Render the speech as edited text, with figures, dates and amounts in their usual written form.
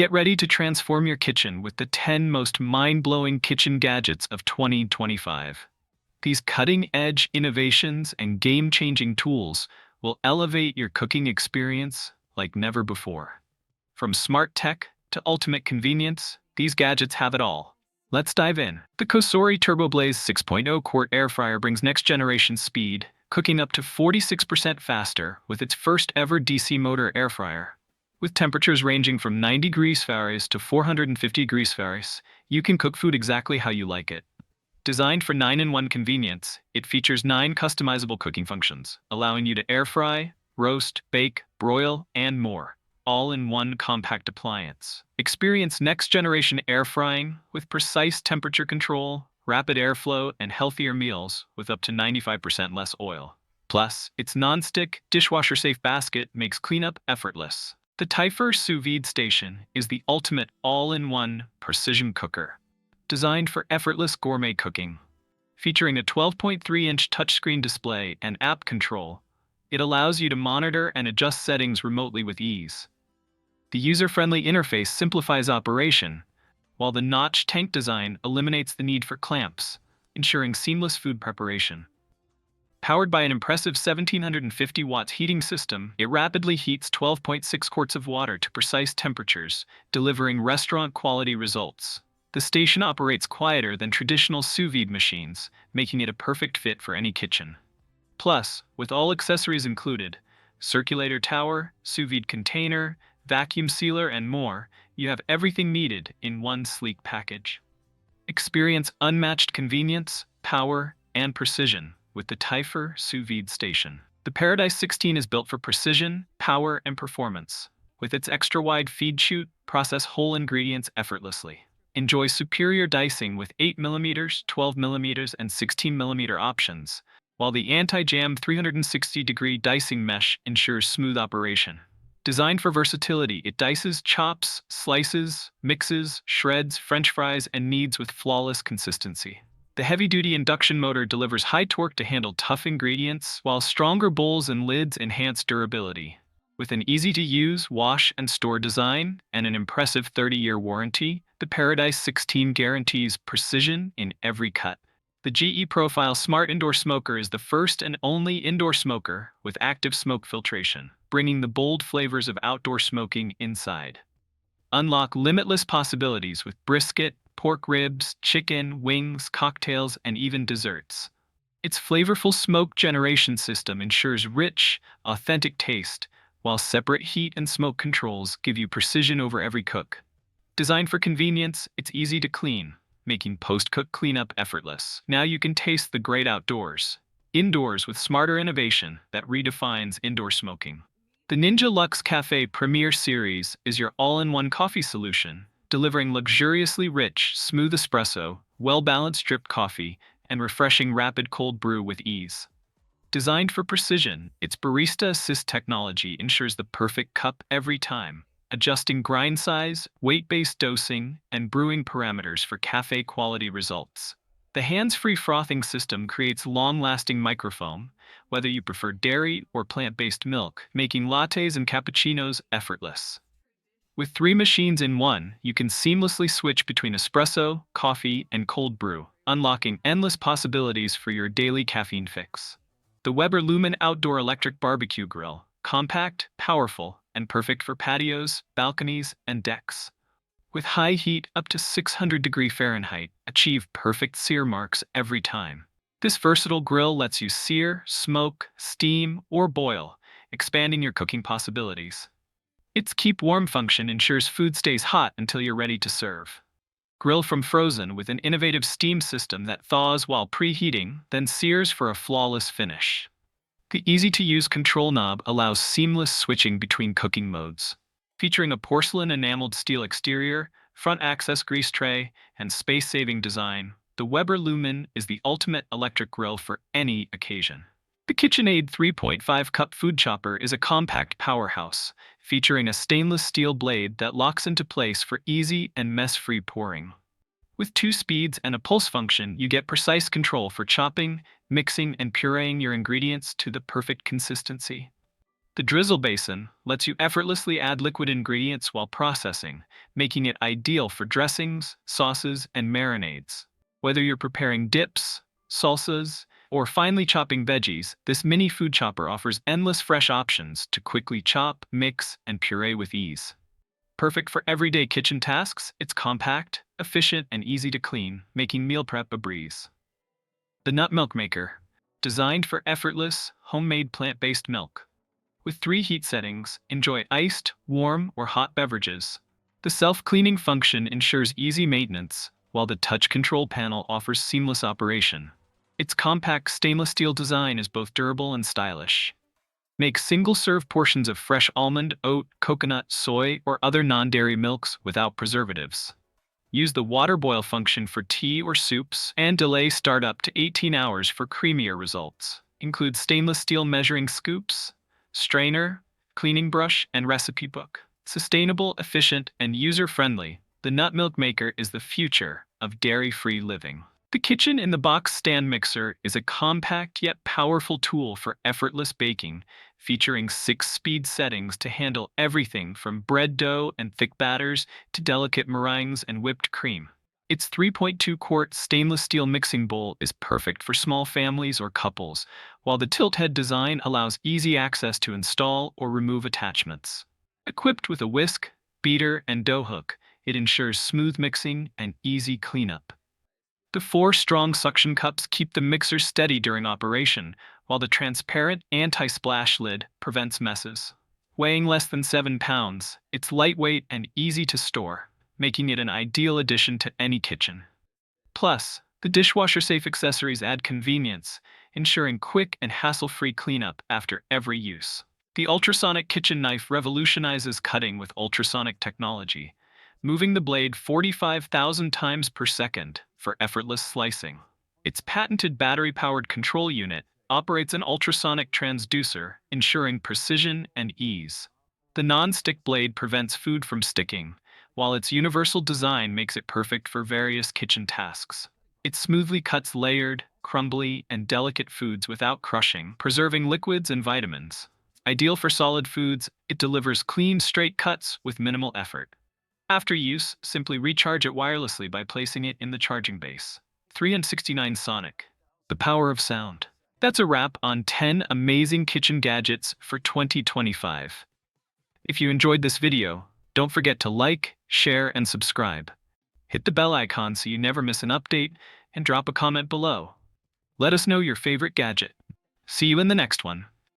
Get ready to transform your kitchen with the 10 most mind-blowing kitchen gadgets of 2025. These cutting-edge innovations and game-changing tools will elevate your cooking experience like never before. From smart tech to ultimate convenience, these gadgets have it all. Let's dive in. The COSORI TurboBlaze 6.0 quart air fryer brings next-generation speed, cooking up to 46% faster with its first-ever DC motor air fryer. With temperatures ranging from 90 degrees Fahrenheit to 450 degrees Fahrenheit, you can cook food exactly how you like it. Designed for 9-in-1 convenience, it features 9 customizable cooking functions, allowing you to air fry, roast, bake, broil, and more, all in one compact appliance. Experience next-generation air frying with precise temperature control, rapid airflow, and healthier meals with up to 95% less oil. Plus, its non-stick, dishwasher-safe basket makes cleanup effortless. The Typhur Sous Vide station is the ultimate all-in-one precision cooker, designed for effortless gourmet cooking. Featuring a 12.3-inch touchscreen display and app control, it allows you to monitor and adjust settings remotely with ease. The user-friendly interface simplifies operation, while the notch tank design eliminates the need for clamps, ensuring seamless food preparation. Powered by an impressive 1750 watts heating system, it rapidly heats 12.6 quarts of water to precise temperatures, delivering restaurant-quality results. The station operates quieter than traditional sous vide machines, making it a perfect fit for any kitchen. Plus, with all accessories included, circulator tower, sous vide container, vacuum sealer, and more, you have everything needed in one sleek package. Experience unmatched convenience, power, and precision with the Typhur Sous Vide station. The Paradice 16 is built for precision, power, and performance. With its extra-wide feed chute, process whole ingredients effortlessly. Enjoy superior dicing with 8mm, 12mm, and 16mm options, while the anti-jam 360-degree dicing mesh ensures smooth operation. Designed for versatility, it dices, chops, slices, mixes, shreds, French fries, and kneads with flawless consistency. The heavy-duty induction motor delivers high torque to handle tough ingredients, while stronger bowls and lids enhance durability. With an easy-to-use, wash, and store design and an impressive 30-year warranty, the Paradice 16 guarantees precision in every cut. The GE Profile Smart Indoor Smoker is the first and only indoor smoker with active smoke filtration, bringing the bold flavors of outdoor smoking inside. Unlock limitless possibilities with brisket, pork ribs, chicken, wings, cocktails, and even desserts. Its flavorful smoke generation system ensures rich, authentic taste, while separate heat and smoke controls give you precision over every cook. Designed for convenience, it's easy to clean, making post-cook cleanup effortless. Now you can taste the great outdoors. Indoors with smarter innovation that redefines indoor smoking. The Ninja Luxe Café Premier Series is your all-in-one coffee solution, delivering luxuriously rich, smooth espresso, well-balanced drip coffee, and refreshing rapid cold brew with ease. Designed for precision, its Barista Assist technology ensures the perfect cup every time, adjusting grind size, weight-based dosing, and brewing parameters for cafe-quality results. The hands-free frothing system creates long-lasting microfoam, whether you prefer dairy or plant-based milk, making lattes and cappuccinos effortless. With 3 machines in one, you can seamlessly switch between espresso, coffee, and cold brew, unlocking endless possibilities for your daily caffeine fix. The Weber Lumin Outdoor Electric Barbecue Grill, compact, powerful, and perfect for patios, balconies, and decks. With high heat up to 600 degrees Fahrenheit, achieve perfect sear marks every time. This versatile grill lets you sear, smoke, steam, or boil, expanding your cooking possibilities. Its keep warm function ensures food stays hot until you're ready to serve. Grill from frozen with an innovative steam system that thaws while preheating, then sears for a flawless finish. The easy-to-use control knob allows seamless switching between cooking modes. Featuring a porcelain enameled steel exterior, front access grease tray, and space-saving design, the Weber Lumin is the ultimate electric grill for any occasion. The KitchenAid 3.5-cup food chopper is a compact powerhouse, featuring a stainless steel blade that locks into place for easy and mess-free pouring. With 2 speeds and a pulse function, you get precise control for chopping, mixing, and pureeing your ingredients to the perfect consistency. The drizzle basin lets you effortlessly add liquid ingredients while processing, making it ideal for dressings, sauces, and marinades. Whether you're preparing dips, salsas, or finely chopping veggies, this mini food chopper offers endless fresh options to quickly chop, mix, and puree with ease. Perfect for everyday kitchen tasks, it's compact, efficient, and easy to clean, making meal prep a breeze. The Nut Milk Maker, designed for effortless, homemade plant-based milk. With 3 heat settings, enjoy iced, warm, or hot beverages. The self-cleaning function ensures easy maintenance, while the touch control panel offers seamless operation. Its compact stainless steel design is both durable and stylish. Make single-serve portions of fresh almond, oat, coconut, soy, or other non-dairy milks without preservatives. Use the water boil function for tea or soups, and delay startup to 18 hours for creamier results. Includes stainless steel measuring scoops, strainer, cleaning brush, and recipe book. Sustainable, efficient, and user-friendly, the Nut Milk Maker is the future of dairy-free living. The Kitchen in the Box Stand Mixer is a compact yet powerful tool for effortless baking, featuring 6-speed settings to handle everything from bread dough and thick batters to delicate meringues and whipped cream. Its 3.2-quart stainless steel mixing bowl is perfect for small families or couples, while the tilt-head design allows easy access to install or remove attachments. Equipped with a whisk, beater, and dough hook, it ensures smooth mixing and easy cleanup. The 4 strong suction cups keep the mixer steady during operation, while the transparent anti-splash lid prevents messes. Weighing less than 7 pounds, it's lightweight and easy to store, making it an ideal addition to any kitchen. Plus, the dishwasher-safe accessories add convenience, ensuring quick and hassle-free cleanup after every use. The Ultrasonic kitchen knife revolutionizes cutting with ultrasonic technology, moving the blade 45,000 times per second for effortless slicing. Its patented battery-powered control unit operates an ultrasonic transducer, ensuring precision and ease. The non-stick blade prevents food from sticking, while its universal design makes it perfect for various kitchen tasks. It smoothly cuts layered, crumbly, and delicate foods without crushing, preserving liquids and vitamins. Ideal for solid foods, it delivers clean, straight cuts with minimal effort. After use, simply recharge it wirelessly by placing it in the charging base. 369 Sonic. The power of sound. That's a wrap on 10 amazing kitchen gadgets for 2025. If you enjoyed this video, don't forget to like, share, and subscribe. Hit the bell icon so you never miss an update, and drop a comment below. Let us know your favorite gadget. See you in the next one.